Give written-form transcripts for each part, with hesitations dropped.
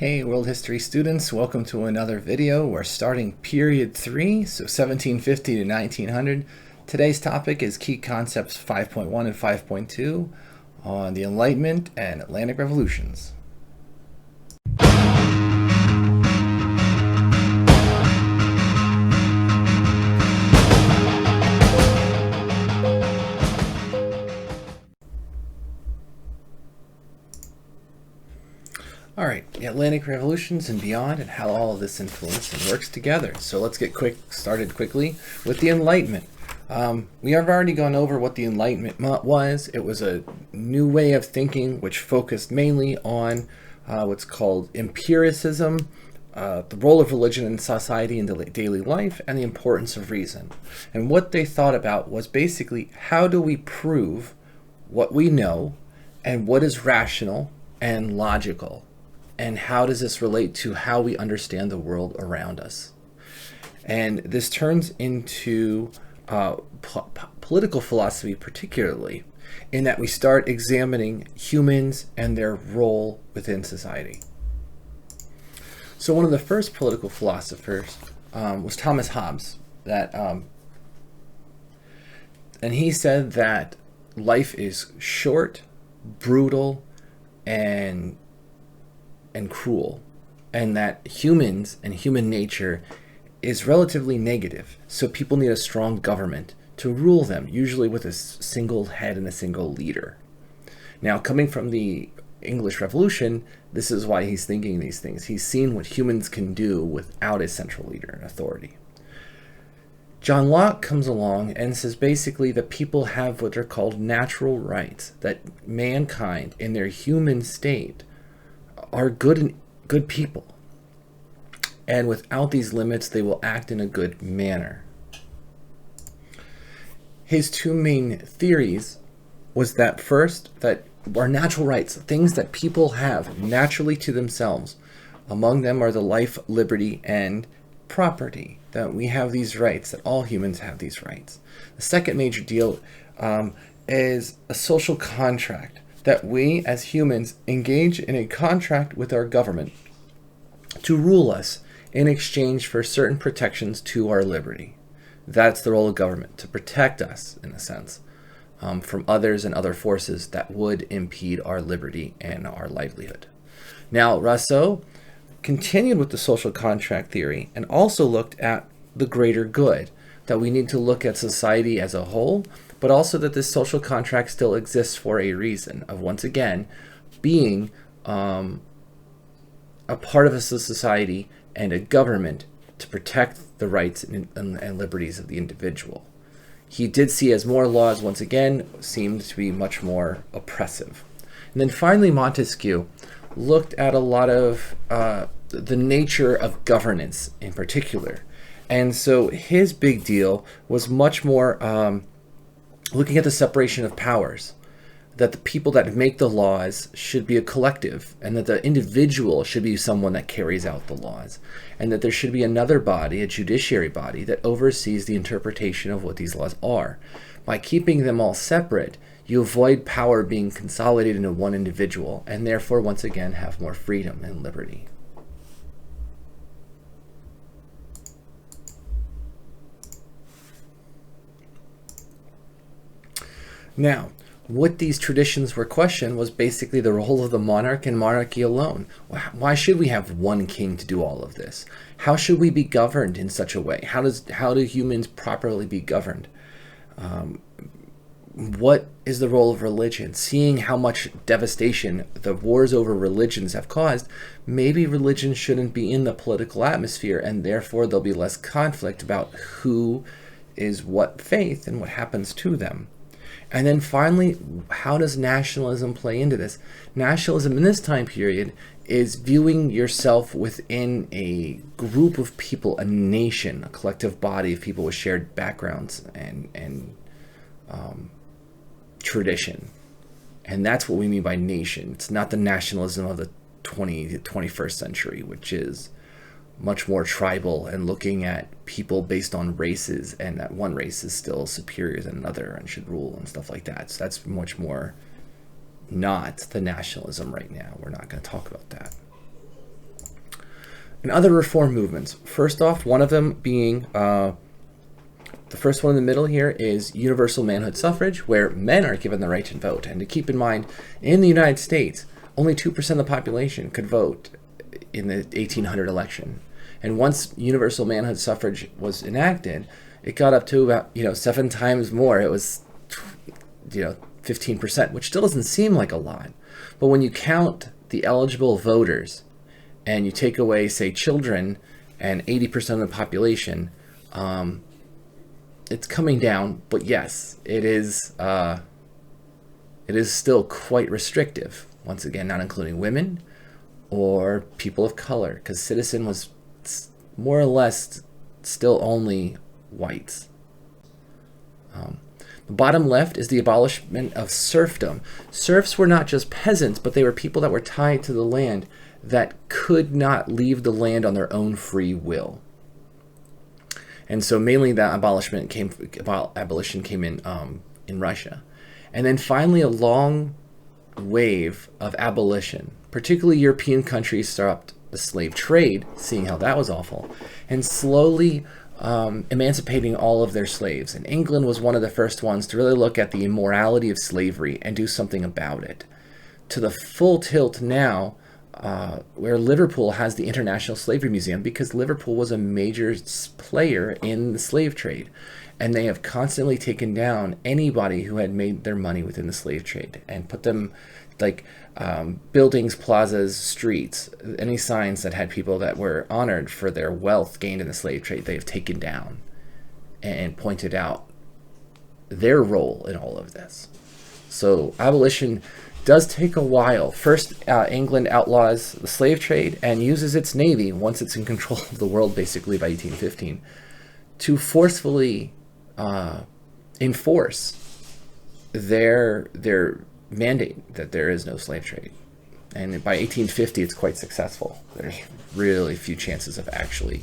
Hey world history students, welcome to another video. We're starting period 3, so 1750 to 1900. Today's topic is key concepts 5.1 and 5.2 on the Enlightenment and Atlantic revolutions. All right, the Atlantic revolutions and beyond, and how all of this influences and works together. So let's get started quickly with the Enlightenment. We have already gone over what the Enlightenment was. It was a new way of thinking which focused mainly on what's called empiricism, the role of religion in society and daily life, and the importance of reason. And what they thought about was basically, how do we prove what we know and what is rational and logical? And how does this relate to how we understand the world around us? And this turns into political philosophy, particularly, in that we start examining humans and their role within society. So one of the first political philosophers was Thomas Hobbes, and he said that life is short, brutal, and cruel, and that humans and human nature is relatively negative. So people need a strong government to rule them, usually with a single head and a single leader. Now, coming from the English Revolution, this is why he's thinking these things. He's seen what humans can do without a central leader and authority. John Locke comes along and says basically that people have what are called natural rights, that mankind in their human state are good people, and without these limits they will act in a good manner. His two main theories was that first, that our natural rights, things that people have naturally to themselves, among them are the life, liberty, and property, that we have these rights, that all humans have these rights. The second major deal is a social contract, that we as humans engage in a contract with our government to rule us in exchange for certain protections to our liberty. That's the role of government, to protect us, in a sense, from others and other forces that would impede our liberty and our livelihood. Now, Rousseau continued with the social contract theory and also looked at the greater good, that we need to look at society as a whole, but also that this social contract still exists for a reason of, once again, being a part of a society and a government to protect the rights and liberties of the individual. He did see as more laws, once again, seemed to be much more oppressive. And then finally, Montesquieu looked at a lot of the nature of governance in particular. And so his big deal was much more looking at the separation of powers, that the people that make the laws should be a collective, and that the individual should be someone that carries out the laws, and that there should be another body, a judiciary body, that oversees the interpretation of what these laws are. By keeping them all separate, you avoid power being consolidated into one individual, and therefore, once again, have more freedom and liberty. Now, what these traditions were questioned was basically the role of the monarch and monarchy alone. Why should we have one king to do all of this? How should we be governed in such a way? How do humans properly be governed? What is the role of religion? Seeing how much devastation the wars over religions have caused, maybe religion shouldn't be in the political atmosphere, and therefore there'll be less conflict about who is what faith and what happens to them. And then finally, how does nationalism play into this? Nationalism in this time period is viewing yourself within a group of people, a nation, a collective body of people with shared backgrounds and tradition. And that's what we mean by nation. It's not the nationalism of the 21st century, which is much more tribal and looking at people based on races, and that one race is still superior than another and should rule and stuff like that. So that's much more not the nationalism right now. We're not going to talk about that. And other reform movements. First off, one of them being, the first one in the middle here is universal manhood suffrage, where men are given the right to vote. And to keep in mind, in the United States, only 2% of the population could vote in the 1800 election. And once universal manhood suffrage was enacted, it got up to about 7 times more. It was 15%, which still doesn't seem like a lot. But when you count the eligible voters and you take away, say, children and 80% of the population, it's coming down. But yes, it is still quite restrictive. Once again, not including women or people of color, because citizen was more or less still only whites. The bottom left is the abolishment of serfdom. Serfs were not just peasants, but they were people that were tied to the land that could not leave the land on their own free will. And so mainly that abolition came in Russia. And then finally a long wave of abolition. Particularly European countries stopped the slave trade, seeing how that was awful, and slowly emancipating all of their slaves. And England was one of the first ones to really look at the immorality of slavery and do something about it. To the full tilt now, where Liverpool has the International Slavery Museum, because Liverpool was a major player in the slave trade. And they have constantly taken down anybody who had made their money within the slave trade and put them like buildings, plazas, streets, any signs that had people that were honored for their wealth gained in the slave trade, they have taken down and pointed out their role in all of this. So abolition does take a while. First, England outlaws the slave trade and uses its navy, once it's in control of the world basically by 1815, to forcefully enforce their mandate that there is no slave trade. And by 1850, it's quite successful. There's really few chances of actually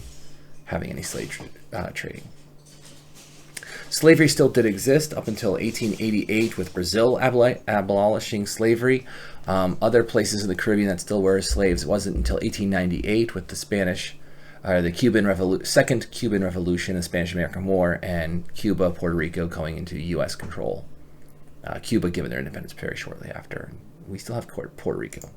having any slave trading. Slavery still did exist up until 1888 with Brazil abolishing slavery. Other places in the Caribbean that still were slaves, it wasn't until 1898 with the Second Cuban Revolution, the Spanish-American War, and Cuba, Puerto Rico going into U.S. control. Cuba given their independence very shortly after. We still have Puerto Rico.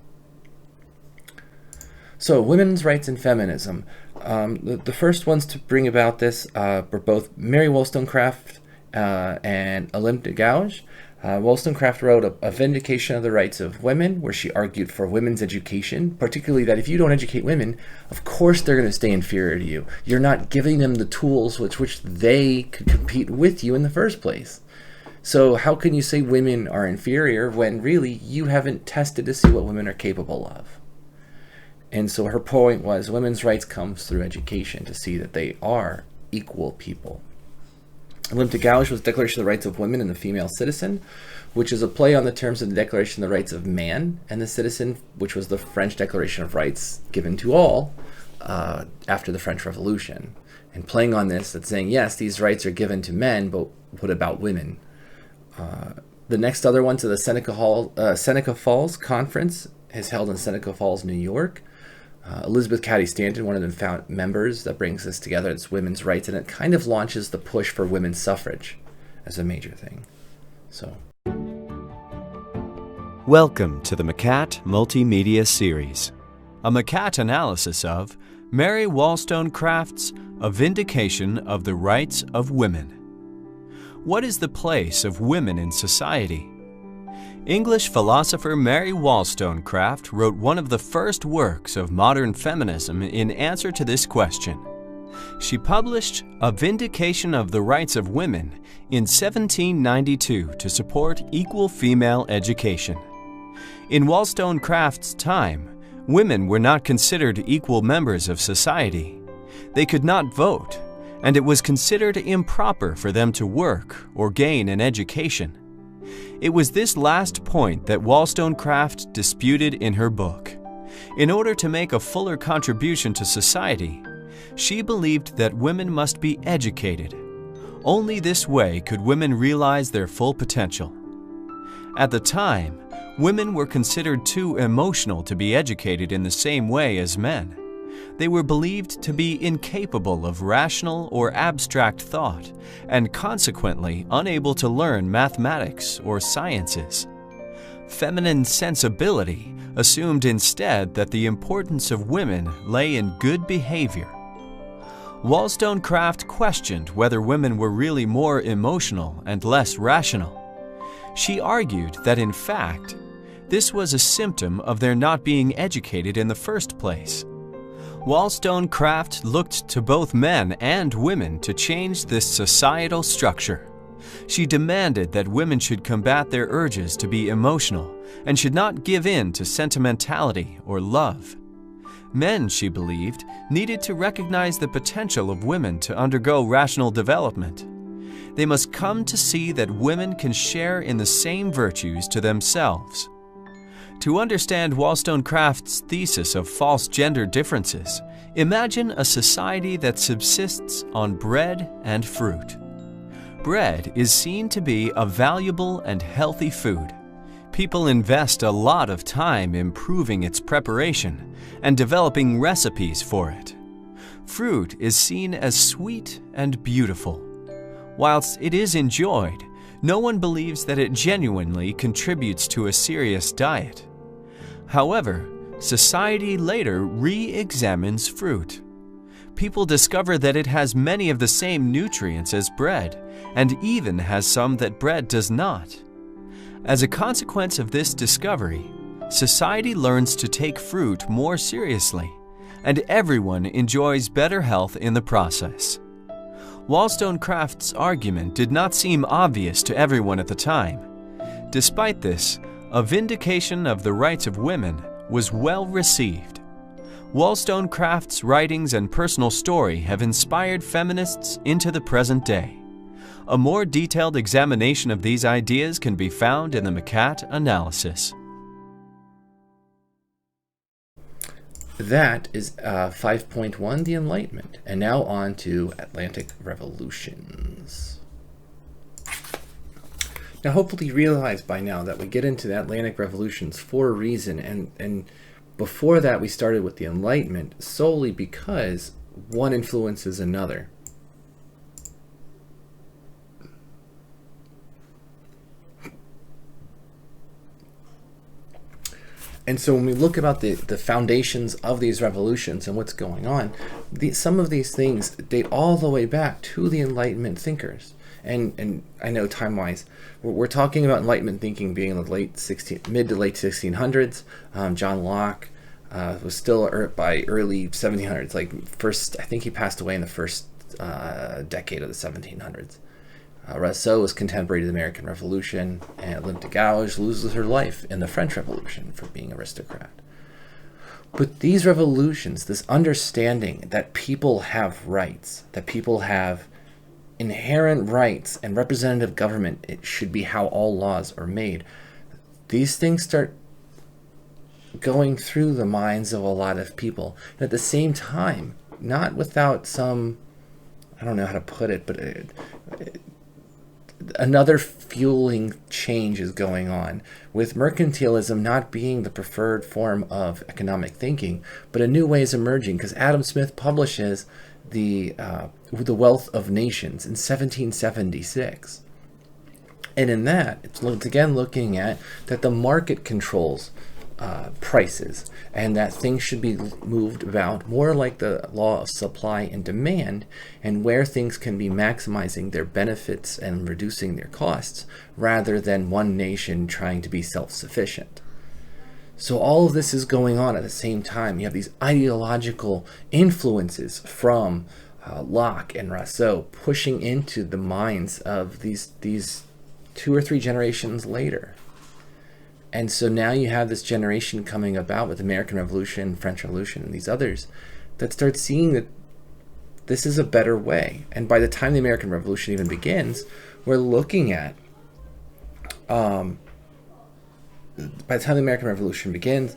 So, women's rights and feminism. The first ones to bring about this were both Mary Wollstonecraft and Olympe de Gouges. Wollstonecraft wrote a Vindication of the Rights of Women, where she argued for women's education, particularly that if you don't educate women, of course they're going to stay inferior to you. You're not giving them the tools with which they could compete with you in the first place. So how can you say women are inferior when really you haven't tested to see what women are capable of? And so her point was women's rights comes through education to see that they are equal people. Olympe de Gouges was Declaration of the Rights of Women and the Female Citizen, which is a play on the terms of the Declaration of the Rights of Man and the Citizen, which was the French Declaration of Rights given to all after the French Revolution. And playing on this, that's saying, yes, these rights are given to men, but what about women? The next other one to the Seneca Falls Conference is held in Seneca Falls, New York. Elizabeth Cady Stanton, one of the members that brings this together, it's women's rights, and it kind of launches the push for women's suffrage as a major thing. So, welcome to the MCAT Multimedia Series, a MCAT analysis of Mary Wollstonecraft's A Vindication of the Rights of Women. What is the place of women in society? English philosopher Mary Wollstonecraft wrote one of the first works of modern feminism in answer to this question. She published A Vindication of the Rights of Women in 1792 to support equal female education. In Wollstonecraft's time, women were not considered equal members of society. They could not vote, and it was considered improper for them to work or gain an education. It was this last point that Wollstonecraft disputed in her book. In order to make a fuller contribution to society, she believed that women must be educated. Only this way could women realize their full potential. At the time, women were considered too emotional to be educated in the same way as men. They were believed to be incapable of rational or abstract thought, and consequently unable to learn mathematics or sciences. Feminine sensibility assumed instead that the importance of women lay in good behavior. Wollstonecraft questioned whether women were really more emotional and less rational. She argued that, in fact, this was a symptom of their not being educated in the first place. Wollstonecraft looked to both men and women to change this societal structure. She demanded that women should combat their urges to be emotional and should not give in to sentimentality or love. Men, she believed, needed to recognize the potential of women to undergo rational development. They must come to see that women can share in the same virtues to themselves. To understand Wollstonecraft's thesis of false gender differences, imagine a society that subsists on bread and fruit. Bread is seen to be a valuable and healthy food. People invest a lot of time improving its preparation and developing recipes for it. Fruit is seen as sweet and beautiful. Whilst it is enjoyed, no one believes that it genuinely contributes to a serious diet. However, society later re-examines fruit. People discover that it has many of the same nutrients as bread, and even has some that bread does not. As a consequence of this discovery, society learns to take fruit more seriously, and everyone enjoys better health in the process. Wollstonecraft's argument did not seem obvious to everyone at the time. Despite this, a vindication of the rights of women was well received. Wollstonecraft's writings and personal story have inspired feminists into the present day. A more detailed examination of these ideas can be found in the McCat analysis. That is 5.1, the Enlightenment. And now on to Atlantic revolutions. Now, hopefully you realize by now that we get into the Atlantic revolutions for a reason. And before that, we started with the Enlightenment solely because one influences another. And so when we look about the foundations of these revolutions and what's going on, some of these things date all the way back to the Enlightenment thinkers. And I know time-wise, we're talking about Enlightenment thinking being in the mid to late 1600s. John Locke was still by early 1700s. I think he passed away in the first decade of the 1700s. Rousseau was contemporary to the American Revolution, and Olympe de Gouges loses her life in the French Revolution for being an aristocrat. But these revolutions, this understanding that people have rights, that people have inherent rights, and representative government, it should be how all laws are made, these things start going through the minds of a lot of people. And at the same time, not without some, I don't know how to put it, but another fueling change is going on, with mercantilism not being the preferred form of economic thinking, but a new way is emerging, because Adam Smith publishes the Wealth of Nations in 1776. And in that, it's again looking at that the market controls prices, and that things should be moved about more like the law of supply and demand, and where things can be maximizing their benefits and reducing their costs, rather than one nation trying to be self-sufficient. So all of this is going on at the same time. You have these ideological influences from Locke and Rousseau pushing into the minds of these 2 or 3 generations later. And so now you have this generation coming about with the American Revolution, French Revolution, and these others that start seeing that this is a better way. And by the time the American Revolution even begins, we're looking at, by the time the American Revolution begins,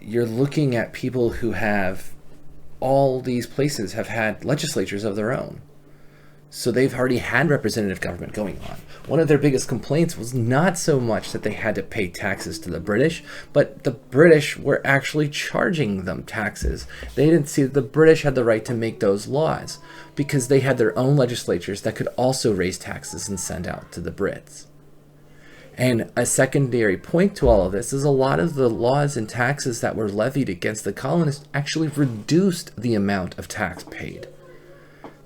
you're looking at people who have, all these places have had legislatures of their own. So they've already had representative government going on. One of their biggest complaints was not so much that they had to pay taxes to the British, but the British were actually charging them taxes. They didn't see that the British had the right to make those laws because they had their own legislatures that could also raise taxes and send out to the Brits. And a secondary point to all of this is a lot of the laws and taxes that were levied against the colonists actually reduced the amount of tax paid.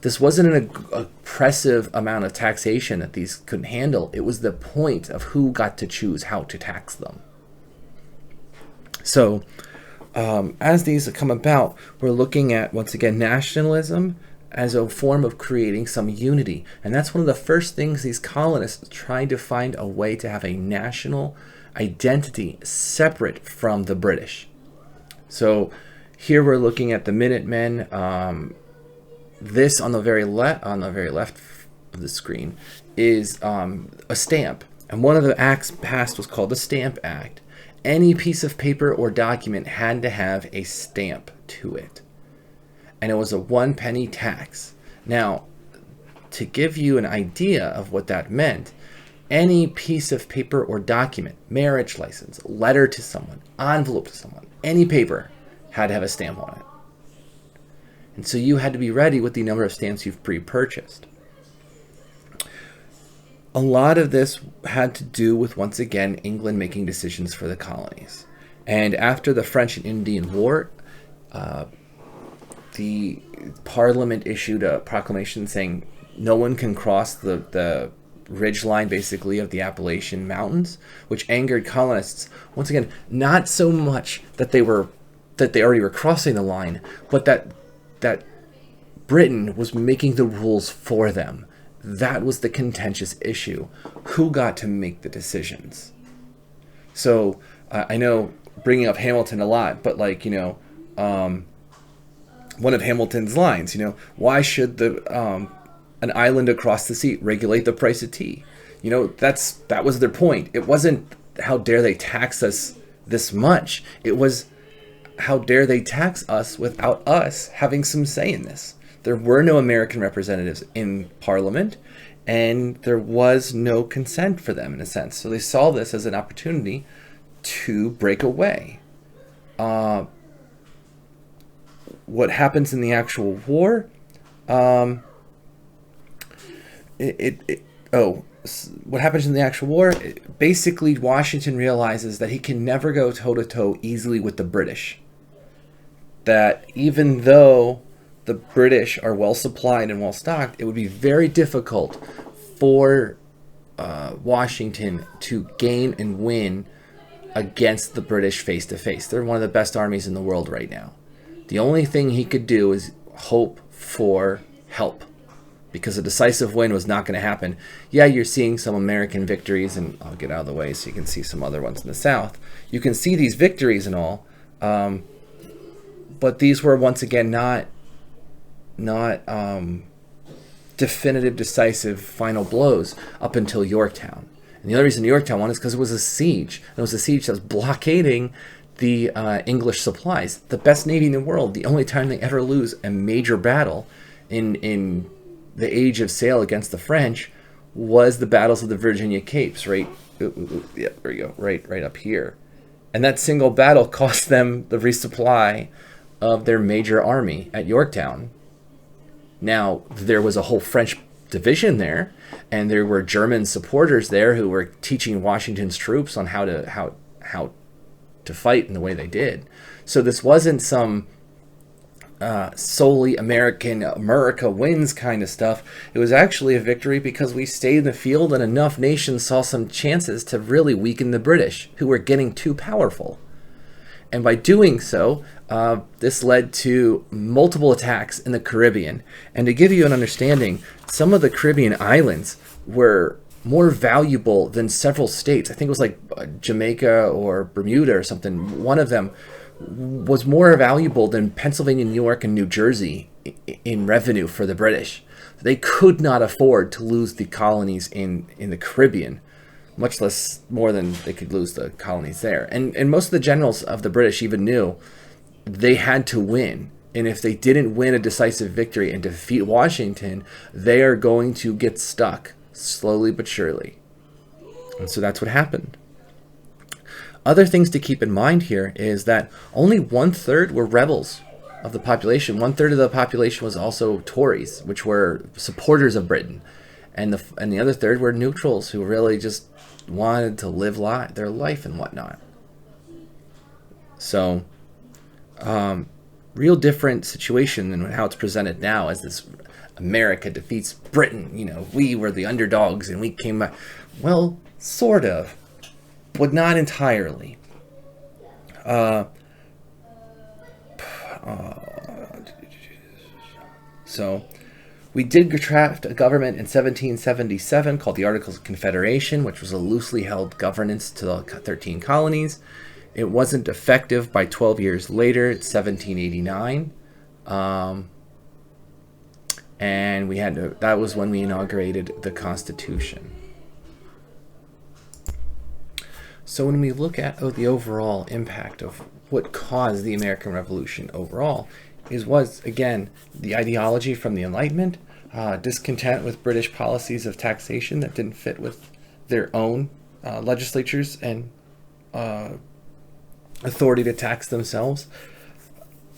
This wasn't an oppressive amount of taxation that these couldn't handle. It was the point of who got to choose how to tax them. So as these come about, we're looking at, once again, nationalism as a form of creating some unity. And that's one of the first things these colonists tried to find a way to have a national identity separate from the British. So here we're looking at the Minutemen. This on the very left of the screen is a stamp. And one of the acts passed was called the Stamp Act. Any piece of paper or document had to have a stamp to it. And it was a 1 penny tax. Now, to give you an idea of what that meant, any piece of paper or document, marriage license, letter to someone, envelope to someone, any paper had to have a stamp on it. And so you had to be ready with the number of stamps you've pre-purchased. A lot of this had to do with, once again, England making decisions for the colonies. And after the French and Indian War, the Parliament issued a proclamation saying no one can cross the ridge line, basically, of the Appalachian Mountains, which angered colonists. Once again, not so much that they already were crossing the line, but that Britain was making the rules for them. That was the contentious issue. Who got to make the decisions? So I know bringing up Hamilton a lot, but one of Hamilton's lines, why should an island across the sea regulate the price of tea? That was their point. It wasn't how dare they tax us this much. It was how dare they tax us without us having some say in this. There were no American representatives in Parliament, and there was no consent for them in a sense. So they saw this as an opportunity to break away. What happens in the actual war? What happens in the actual war? Basically, Washington realizes that he can never go toe-to-toe easily with the British. That even though the British are well supplied and well stocked, it would be very difficult for Washington to gain and win against the British face to face. They're one of the best armies in the world right now. The only thing he could do is hope for help, because a decisive win was not going to happen. Yeah, you're seeing some American victories, and I'll get out of the way so you can see some other ones in the South. You can see these victories and all, but these were once again not definitive, decisive, final blows up until Yorktown. And the other reason Yorktown won is because it was a siege. And it was a siege that was blockading the English supplies. The best navy in the world. The only time they ever lose a major battle in the age of sail against the French was the battles of the Virginia Capes, right? Yeah, there you go, right up here. And that single battle cost them the resupply of their major army at Yorktown. Now, there was a whole French division there, and there were German supporters there who were teaching Washington's troops on how to fight in the way they did. So this wasn't some solely America wins kind of stuff. It was actually a victory because we stayed in the field and enough nations saw some chances to really weaken the British, who were getting too powerful. And by doing so, this led to multiple attacks in the Caribbean. And to give you an understanding, some of the Caribbean islands were more valuable than several states. I think it was like Jamaica or Bermuda or something. One of them was more valuable than Pennsylvania, New York, and New Jersey in revenue for the British. They could not afford to lose the colonies in the Caribbean, much less more than they could lose the colonies there. And most of the generals of the British even knew they had to win And if they didn't win a decisive victory and defeat Washington, they are going to get stuck slowly but surely. And so that's what happened. Other things to keep in mind here is that only 1/3 were rebels of the population. 1/3 of the population was also Tories, which were supporters of Britain. And the other third were neutrals who really just wanted to live their life and whatnot. So, real different situation than how it's presented now as this America defeats Britain. You know, we were the underdogs and we came back. Well, sort of, but not entirely. So, we did draft a government in 1777 called the Articles of Confederation, which was a loosely held governance to the 13 colonies. It wasn't effective by 12 years later, it's 1789. And we had to, that was when we inaugurated the Constitution. So when we look at the overall impact of what caused the American Revolution overall, was again the ideology from the Enlightenment, discontent with British policies of taxation that didn't fit with their own legislatures and authority to tax themselves,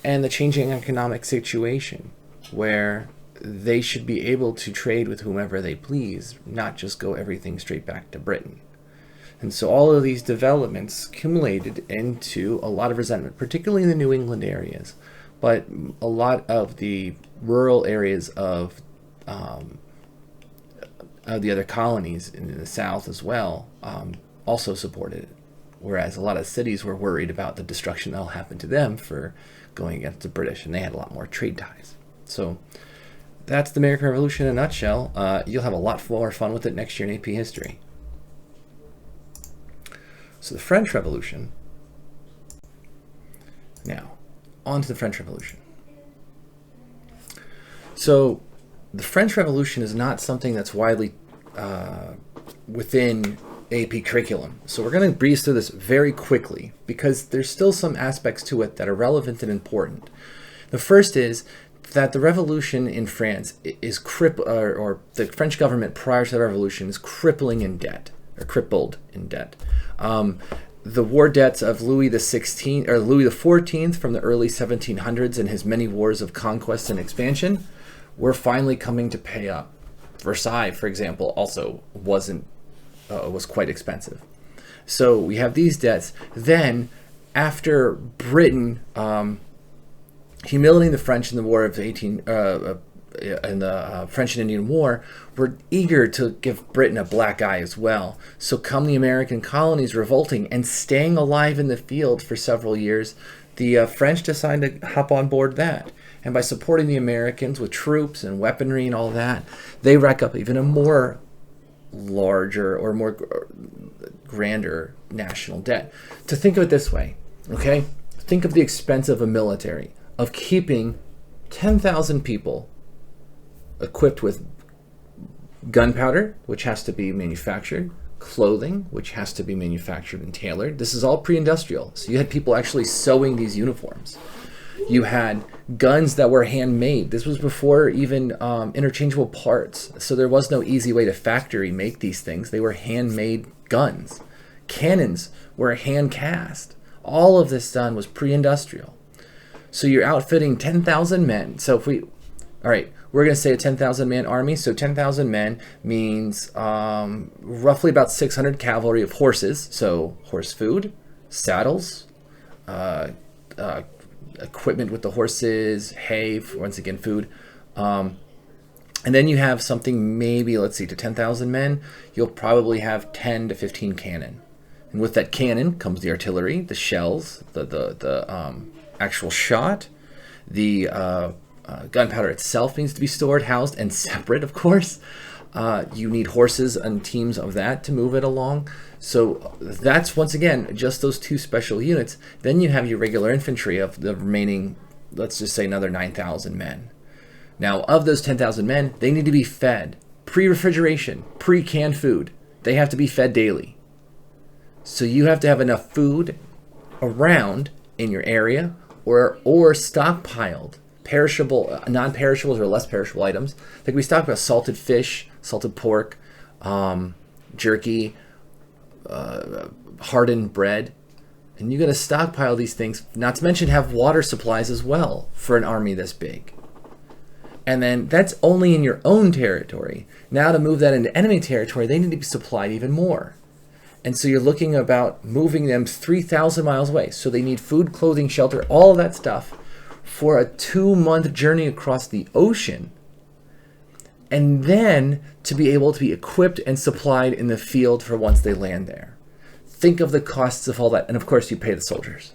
and the changing economic situation where they should be able to trade with whomever they please, not just go everything straight back to Britain. And so all of these developments accumulated into a lot of resentment, particularly in the New England areas, but a lot of the rural areas of the other colonies in the South as well also supported it. Whereas a lot of cities were worried about the destruction that'll happen to them for going against the British, and they had a lot more trade ties. So that's the American Revolution in a nutshell. You'll have a lot more fun with it next year in AP History. So the French Revolution. Now, on to the French Revolution. So the French Revolution is not something that's widely within AP curriculum. So we're going to breeze through this very quickly because there's still some aspects to it that are relevant and important. The first is that the revolution in France is or the French government prior to the revolution is crippled in debt. The war debts of Louis XIV from the early 1700s and his many wars of conquest and expansion were finally coming to pay up. Versailles, for example, also was quite expensive. So we have these debts. Then, after Britain humiliating the French in the War of in the French and Indian War, were eager to give Britain a black eye as well. So come the American colonies revolting and staying alive in the field for several years, the French decided to hop on board that. And by supporting the Americans with troops and weaponry and all that, they rack up even a more larger or more grander national debt. To think of it this way, okay? Think of the expense of a military, of keeping 10,000 people equipped with gunpowder, which has to be manufactured, clothing, which has to be manufactured and tailored. This is all pre-industrial. So you had people actually sewing these uniforms. You had guns that were handmade. This was before even interchangeable parts. So there was no easy way to factory make these things. They were handmade guns. Cannons were hand cast. All of this done was pre-industrial. So you're outfitting 10,000 men. So if we, all right, we're going to say a 10,000 man army. So 10,000 men means roughly about 600 cavalry of horses. So horse food, saddles, equipment with the horses, hay, once again, food. And then you have something maybe, let's see, to 10,000 men, you'll probably have 10 to 15 cannon. And with that cannon comes the artillery, the shells, the actual shot, the gunpowder itself needs to be stored, housed, and separate, of course. You need horses and teams of that to move it along. So that's, once again, just those two special units. Then you have your regular infantry of the remaining, let's just say another 9,000 men. Now, of those 10,000 men, they need to be fed. Pre-refrigeration, pre-canned food. They have to be fed daily. So you have to have enough food around in your area or stockpiled perishable, non-perishables or less perishable items. Like we stockpile salted fish, salted pork, jerky, hardened bread. And you got to stockpile these things, not to mention have water supplies as well for an army this big. And then that's only in your own territory. Now to move that into enemy territory, they need to be supplied even more. And so you're looking about moving them 3,000 miles away. So they need food, clothing, shelter, all of that stuff for a 2-month journey across the ocean. And then to be able to be equipped and supplied in the field for once they land there. Think of the costs of all that. And of course, you pay the soldiers.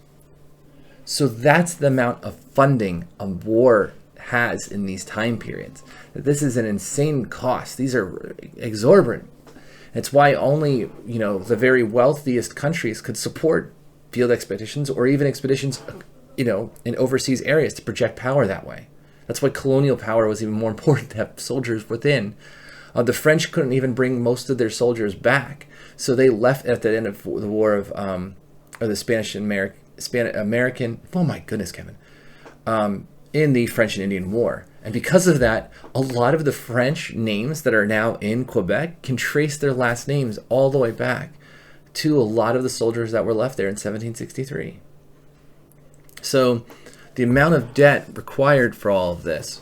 So that's the amount of funding a war has in these time periods. This is an insane cost. These are exorbitant. It's why only, the very wealthiest countries could support field expeditions or even expeditions, in overseas areas to project power that way. That's why colonial power was even more important to have soldiers within. The French couldn't even bring most of their soldiers back. So they left at the end of the war of, or the Spanish and American, oh my goodness, Kevin, in the French and Indian War. And because of that, a lot of the French names that are now in Quebec can trace their last names all the way back to a lot of the soldiers that were left there in 1763. So the amount of debt required for all of this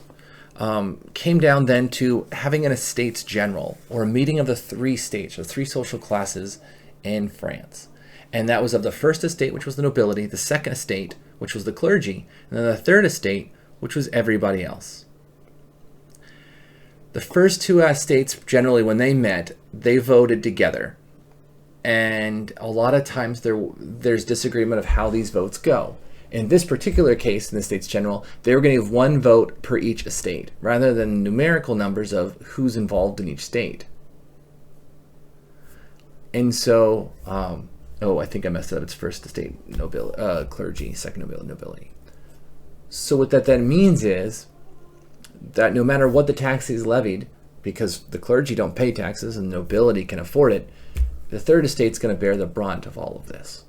came down then to having an Estates General, or a meeting of the 3 states, or 3 social classes in France. And that was of the first estate, which was the nobility, the second estate, which was the clergy, and then the third estate, which was everybody else. The first 2 estates, generally when they met, they voted together. And a lot of times there's disagreement of how these votes go. In this particular case, in the States General, they were going to give 1 vote per each estate, rather than numerical numbers of who's involved in each state. And so, I think I messed up. It's first estate clergy, second nobility. So what that then means is that no matter what the tax is levied, because the clergy don't pay taxes and the nobility can afford it, the third estate's going to bear the brunt of all of this.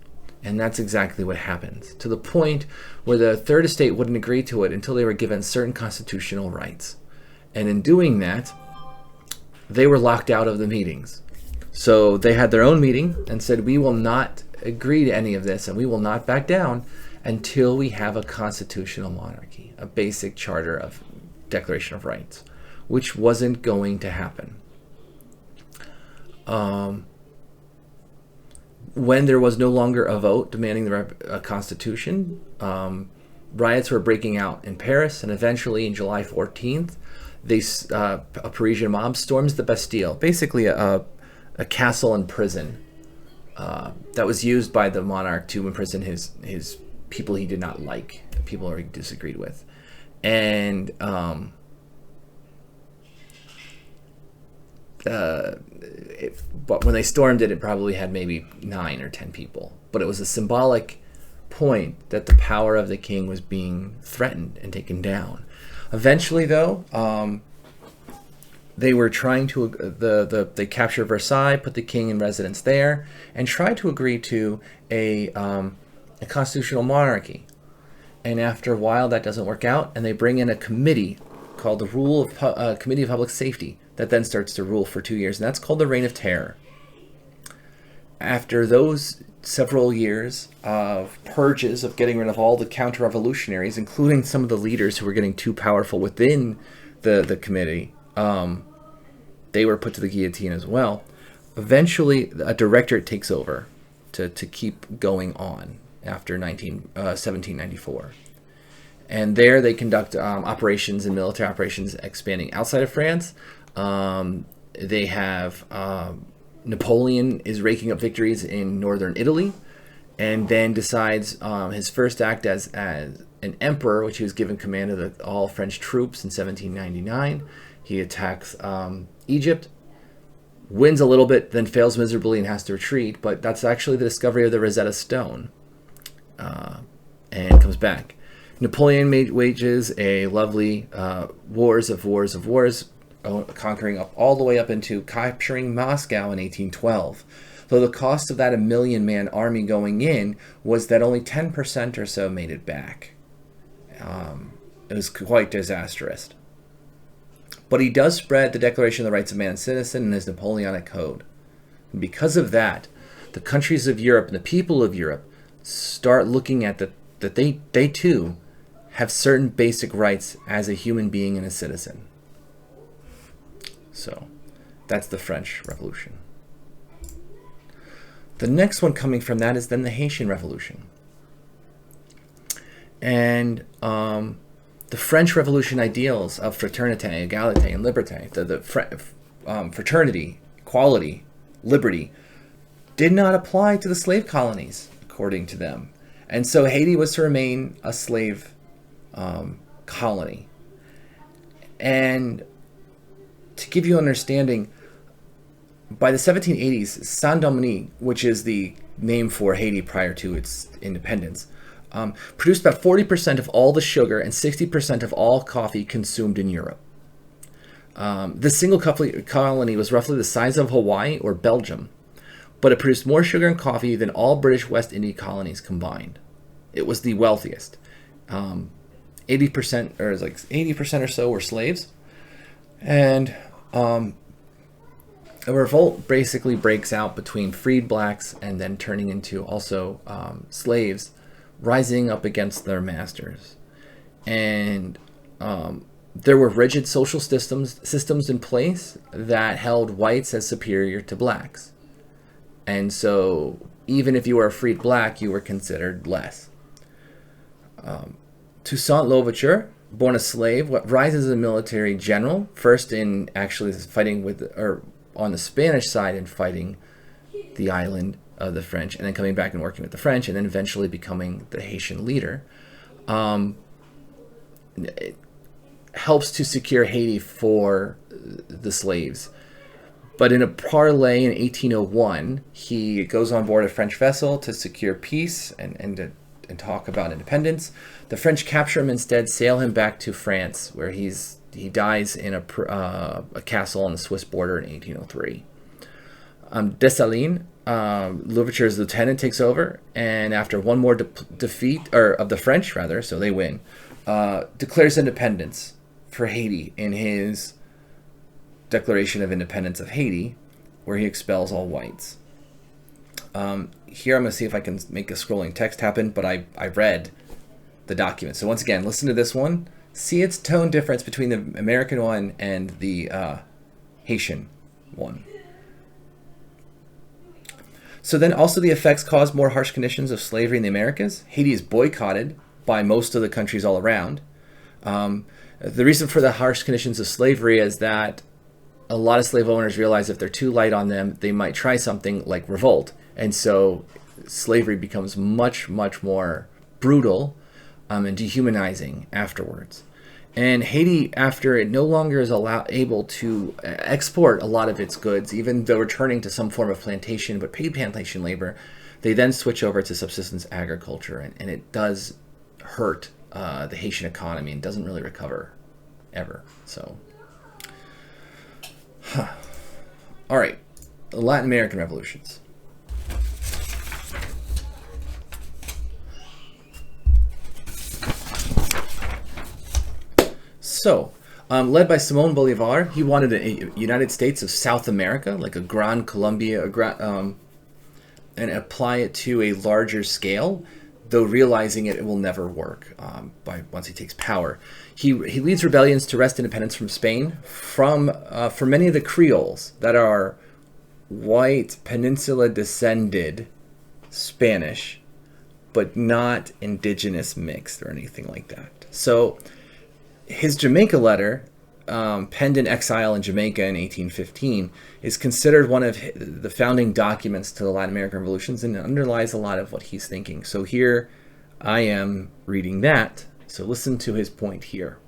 And that's exactly what happens, to the point where the third estate wouldn't agree to it until they were given certain constitutional rights. And in doing that, they were locked out of the meetings. So they had their own meeting and said, we will not agree to any of this and we will not back down until we have a constitutional monarchy, a basic charter of Declaration of Rights, which wasn't going to happen. When there was no longer a vote demanding a constitution, riots were breaking out in Paris, and eventually, in July 14th, a Parisian mob storms the Bastille, basically a castle and prison that was used by the monarch to imprison his people he did not like, people he disagreed with. And but when they stormed it, it probably had maybe 9 or 10 people. But it was a symbolic point that the power of the king was being threatened and taken down. Eventually, though, they were trying to they captured Versailles, put the king in residence there, and tried to agree to a constitutional monarchy. And after a while, that doesn't work out, and they bring in a committee called the Committee of Public Safety that then starts to rule for 2 years, and that's called the Reign of Terror. After those several years of purges, of getting rid of all the counter-revolutionaries, including some of the leaders who were getting too powerful within the committee, they were put to the guillotine as well. Eventually, a directorate takes over to keep going on after 1794. And there they conduct operations and military operations expanding outside of France. They have Napoleon is raking up victories in northern Italy, and then decides his first act as an emperor, which he was given command of all French troops in 1799. He attacks Egypt, wins a little bit, then fails miserably and has to retreat. But that's actually the discovery of the Rosetta Stone, and comes back. Napoleon wages a lovely wars, conquering up all the way up into capturing Moscow in 1812. Though the cost of that 1 million-man army going in was that only 10% or so made it back. It was quite disastrous. But he does spread the Declaration of the Rights of Man and Citizen and his Napoleonic Code. And because of that, the countries of Europe and the people of Europe start looking at that they too have certain basic rights as a human being and a citizen. So that's the French Revolution. The next one coming from that is then the Haitian Revolution. And the French Revolution ideals of fraternité, égalité, and liberté, fraternity, equality, liberty, did not apply to the slave colonies, according to them. And so Haiti was to remain a slave colony. And to give you an understanding, by the 1780s, Saint-Domingue, which is the name for Haiti prior to its independence, produced about 40% of all the sugar and 60% of all coffee consumed in Europe. This single colony was roughly the size of Hawaii or Belgium, but it produced more sugar and coffee than all British West India colonies combined. It was the wealthiest. 80% or like 80% or so were slaves, and a revolt basically breaks out between freed blacks and then turning into also slaves, rising up against their masters. And there were rigid social systems in place that held whites as superior to blacks. And so even if you were a freed black, you were considered less. Toussaint Louverture, born a slave, rises as a military general, first in actually fighting with, or on the Spanish side and fighting the island of the French, and then coming back and working with the French, and then eventually becoming the Haitian leader. It helps to secure Haiti for the slaves. But in a parley in 1801, he goes on board a French vessel to secure peace and talk about independence. The French capture him instead, sail him back to France, where he dies in a castle on the Swiss border in 1803. Dessalines, Louverture's lieutenant, takes over, and after one more defeat, or of the French rather, so they win, declares independence for Haiti in his Declaration of Independence of Haiti, where he expels all whites. Here I'm going to see if I can make a scrolling text happen, but I read the document. So once again, listen to this one. See its tone difference between the American one and the Haitian one. So then also the effects caused more harsh conditions of slavery in the Americas. Haiti is boycotted by most of the countries all around. The reason for the harsh conditions of slavery is that a lot of slave owners realize if they're too light on them, they might try something like revolt. And so slavery becomes much, much more brutal and dehumanizing afterwards. And Haiti, after it no longer is able to export a lot of its goods, even though returning to some form of plantation, but paid plantation labor, they then switch over to subsistence agriculture, and it does hurt the Haitian economy and doesn't really recover ever. So, all right, the Latin American revolutions. So, led by Simón Bolívar, he wanted a United States of South America, like a Gran Colombia, and apply it to a larger scale, though realizing it will never work once he takes power. He leads rebellions to wrest independence from Spain from many of the Creoles that are white peninsula descended Spanish, but not indigenous mixed or anything like that. So his Jamaica letter, penned in exile in Jamaica in 1815, is considered one of the founding documents to the Latin American revolutions, and it underlies a lot of what he's thinking. So here I am reading that. So listen to his point here.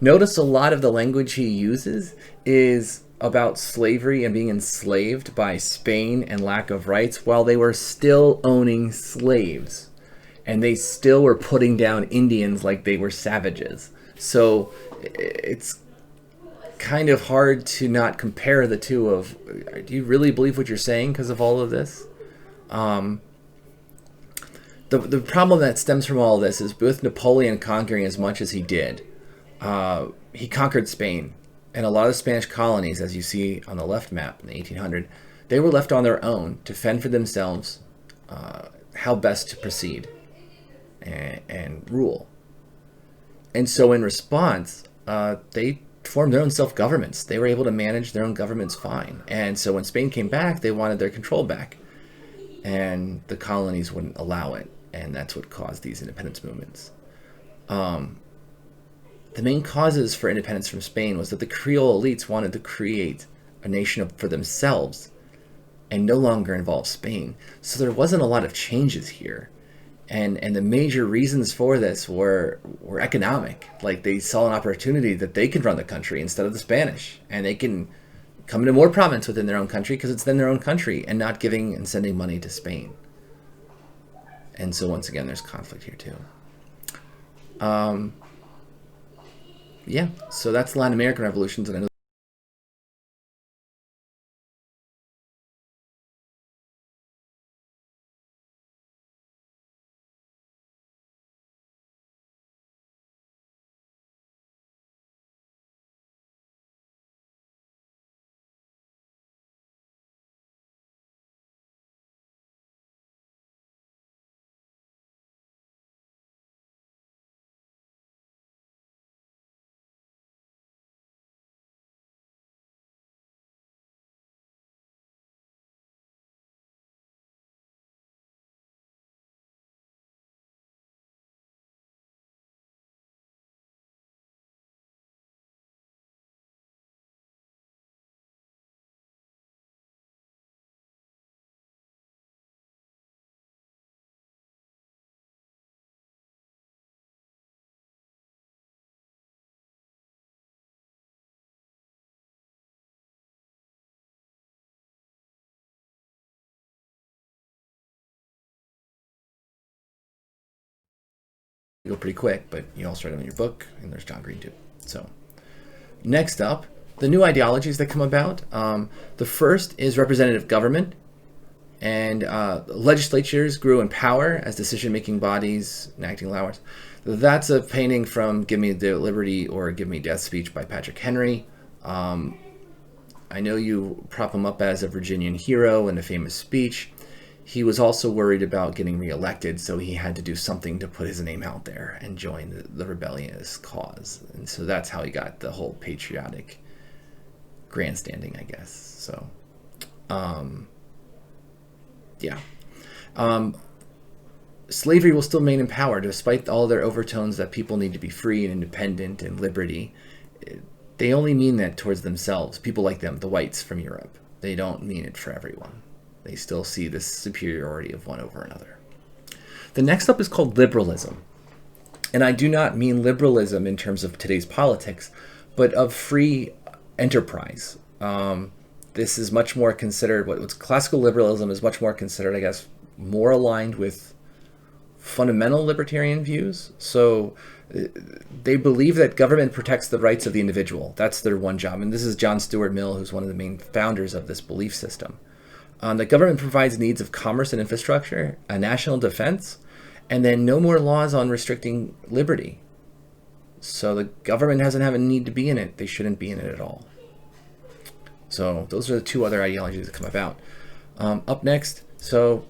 Notice a lot of the language he uses is about slavery and being enslaved by Spain and lack of rights while they were still owning slaves. And they still were putting down Indians like they were savages. So it's kind of hard to not compare the two of, do you really believe what you're saying because of all of this? The problem that stems from all this is with Napoleon conquering as much as he did, he conquered Spain. And a lot of the Spanish colonies, as you see on the left map in the 1800, they were left on their own to fend for themselves, how best to proceed and rule. And so in response, they formed their own self-governments. They were able to manage their own governments fine. And so when Spain came back, they wanted their control back. And the colonies wouldn't allow it. And that's what caused these independence movements. The main causes for independence from Spain was that the Creole elites wanted to create a nation for themselves and no longer involve Spain. So there wasn't a lot of changes here. And the major reasons for this were economic. Like, they saw an opportunity that they could run the country instead of the Spanish. And they can come into more prominence within their own country because it's in their own country and not giving and sending money to Spain. And so once again, there's conflict here too. Yeah, so that's the Latin American revolutions. And I know you go pretty quick, but you also write them in your book, and there's John Green too. So next up, the new ideologies that come about. The first is representative government, and legislatures grew in power as decision-making bodies, enacting laws. That's a painting from Give Me the Liberty or Give Me Death speech by Patrick Henry. I know you prop him up as a Virginian hero in a famous speech. He was also worried about getting reelected, so he had to do something to put his name out there and join the rebellious cause. And so that's how he got the whole patriotic grandstanding, I guess. So, yeah. Slavery will still remain in power despite all their overtones that people need to be free and independent and liberty. They only mean that towards themselves, people like them, the whites from Europe. They don't mean it for everyone. They still see this superiority of one over another. The next up is called liberalism. And I do not mean liberalism in terms of today's politics, but of free enterprise. This is much more considered, what's classical liberalism is much more considered, I guess, more aligned with fundamental libertarian views. So they believe that government protects the rights of the individual. That's their one job. And this is John Stuart Mill, who's one of the main founders of this belief system. The government provides needs of commerce and infrastructure, a national defense, and then no more laws on restricting liberty. So the government doesn't have a need to be in it. They shouldn't be in it at all. So those are the two other ideologies that come about. Up next, so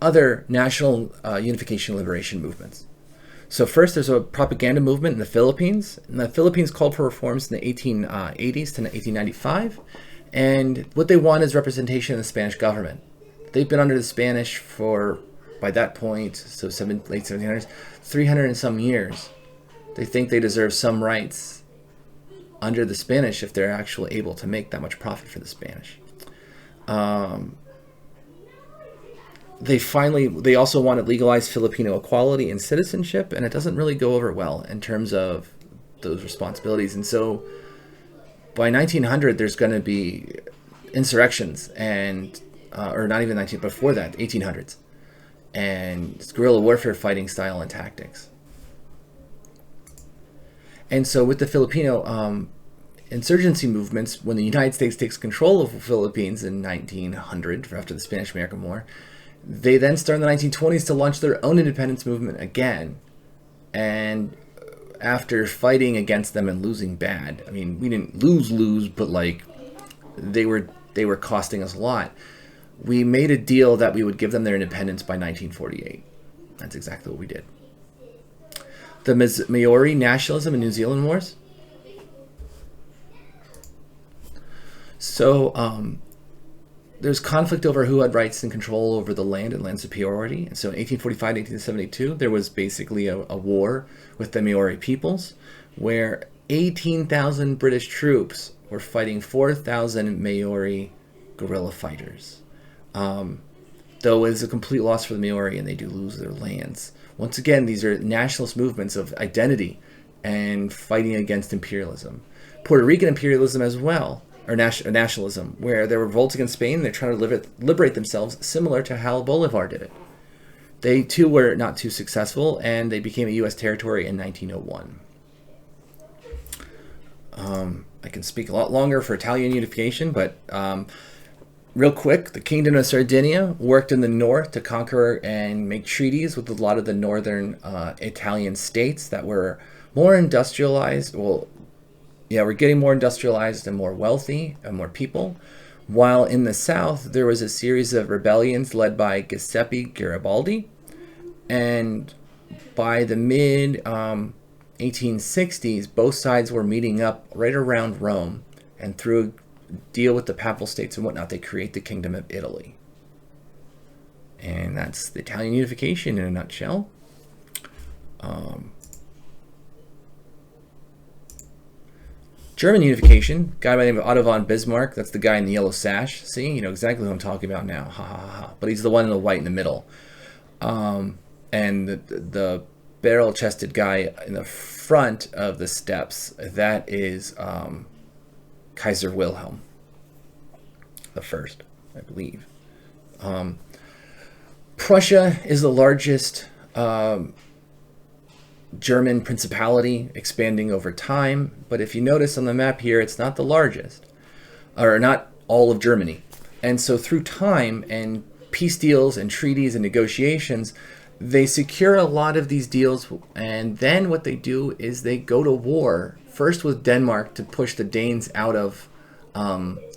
other national unification liberation movements. So first, there's a propaganda movement in the Philippines. And the Philippines called for reforms in the 1880s to 1895. And what they want is representation in the Spanish government. They've been under the Spanish for, by that point, so late 1700s, 300 and some years. They think they deserve some rights under the Spanish if they're actually able to make that much profit for the Spanish. They also wanted legalized Filipino equality and citizenship, and it doesn't really go over well in terms of those responsibilities. And so by 1900, there's going to be insurrections and, or not even 19, before that, 1800s, and it's guerrilla warfare fighting style and tactics. And so with the Filipino insurgency movements, when the United States takes control of the Philippines in 1900, after the Spanish-American War, They then start in the 1920s to launch their own independence movement again. And after fighting against them and losing bad, I mean, we didn't lose, but like they were costing us a lot. We made a deal that we would give them their independence by 1948. That's exactly what we did. The Maori nationalism and New Zealand wars. So there's conflict over who had rights and control over the land and land superiority. And so in 1845 to 1872, there was basically a war with the Maori peoples, where 18,000 British troops were fighting 4,000 Maori guerrilla fighters. Though it is a complete loss for the Maori, and they do lose their lands. Once again, these are nationalist movements of identity and fighting against imperialism. Puerto Rican imperialism as well, or nationalism, where they revolt against Spain. They're trying to liberate themselves, similar to how Bolivar did it. They too were not too successful, and they became a U.S. territory in 1901. I can speak a lot longer for Italian unification, but real quick, the Kingdom of Sardinia worked in the north to conquer and make treaties with a lot of the northern Italian states that were more industrialized. Well, yeah, we're getting more industrialized and more wealthy and more people. While in the south, there was a series of rebellions led by Giuseppe Garibaldi. And by the mid 1860s, both sides were meeting up right around Rome. And through a deal with the Papal States and whatnot, they create the Kingdom of Italy. And that's the Italian unification in a nutshell. German unification, guy by the name of Otto von Bismarck. That's the guy in the yellow sash. See, you know exactly who I'm talking about now. Ha ha ha. But he's the one in the white in the middle. And the barrel-chested guy in the front of the steps, that is Kaiser Wilhelm the First, I believe. Prussia is the largest German principality, expanding over time. But if you notice on the map here, it's not the largest, or not all of Germany. And so through time and peace deals and treaties and negotiations, they secure a lot of these deals. And then what they do is they go to war, first with Denmark to push the Danes out of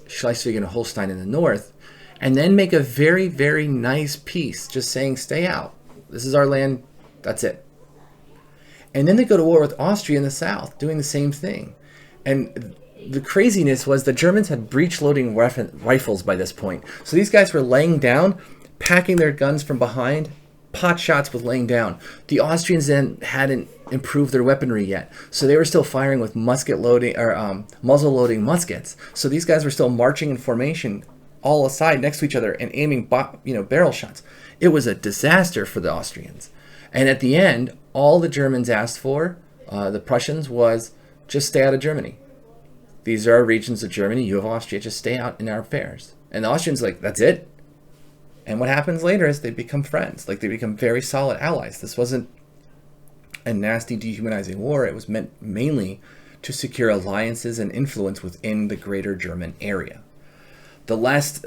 Schleswig and Holstein in the north, and then make a very, very nice peace, just saying, stay out. This is our land. That's it. And then they go to war with Austria in the south, doing the same thing. And the craziness was the Germans had breech-loading rifles by this point. So these guys were laying down, packing their guns from behind, pot shots with laying down. The Austrians then hadn't improved their weaponry yet. So they were still firing with muzzle-loading muskets. So these guys were still marching in formation all aside next to each other and aiming barrel shots. It was a disaster for the Austrians. And at the end, all the Germans asked for, the Prussians, was just stay out of Germany. These are our regions of Germany. You have Austria. Just stay out in our affairs. And the Austrians like, that's it. And what happens later is they become friends. Like, they become very solid allies. This wasn't a nasty, dehumanizing war. It was meant mainly to secure alliances and influence within the greater German area. The last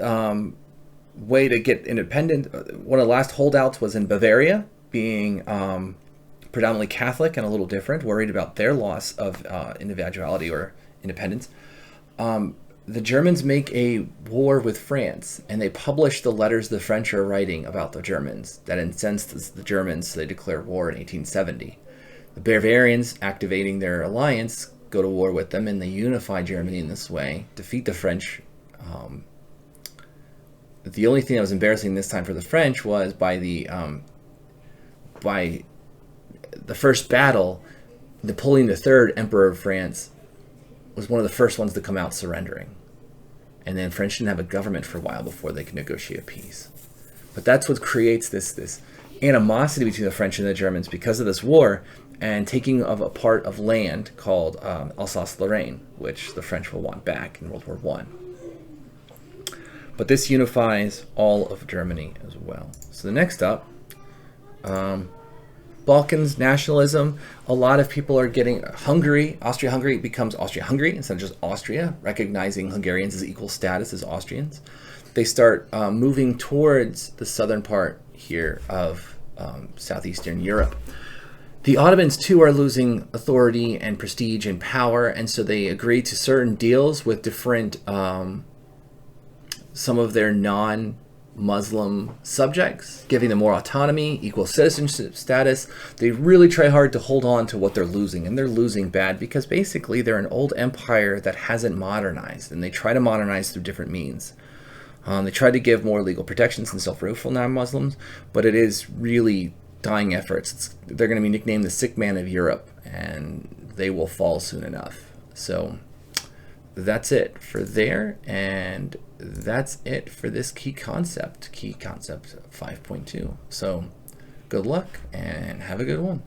way to get independent, one of the last holdouts was in Bavaria, being predominantly Catholic and a little different, worried about their loss of individuality or independence. The Germans make a war with France, and they publish the letters the French are writing about the Germans that incensed the Germans, so they declare war in 1870. The Bavarians, activating their alliance, go to war with them, and they unify Germany in this way, defeat the French. The only thing that was embarrassing this time for the French was by the first battle, Napoleon III, Emperor of France, was one of the first ones to come out surrendering. And then French didn't have a government for a while before they could negotiate a peace. But that's what creates this animosity between the French and the Germans because of this war and taking of a part of land called Alsace-Lorraine, which the French will want back in World War I. But this unifies all of Germany as well. So the next up, Balkans nationalism. A lot of people are getting Hungary. Austria-Hungary becomes Austria-Hungary instead of just Austria, recognizing Hungarians as equal status as Austrians. they start moving towards the southern part here of southeastern Europe. The Ottomans, too, are losing authority and prestige and power, and so they agree to certain deals with different, some of their non-Muslim subjects, giving them more autonomy, equal citizenship status. They really try hard to hold on to what they're losing, and they're losing bad because basically they're an old empire that hasn't modernized, and they try to modernize through different means. They try to give more legal protections and self-rule for non-Muslims, but it is really dying efforts. They're going to be nicknamed the sick man of Europe, and they will fall soon enough. So that's it for there, and that's it for this key concept 5.2. So good luck and have a good one.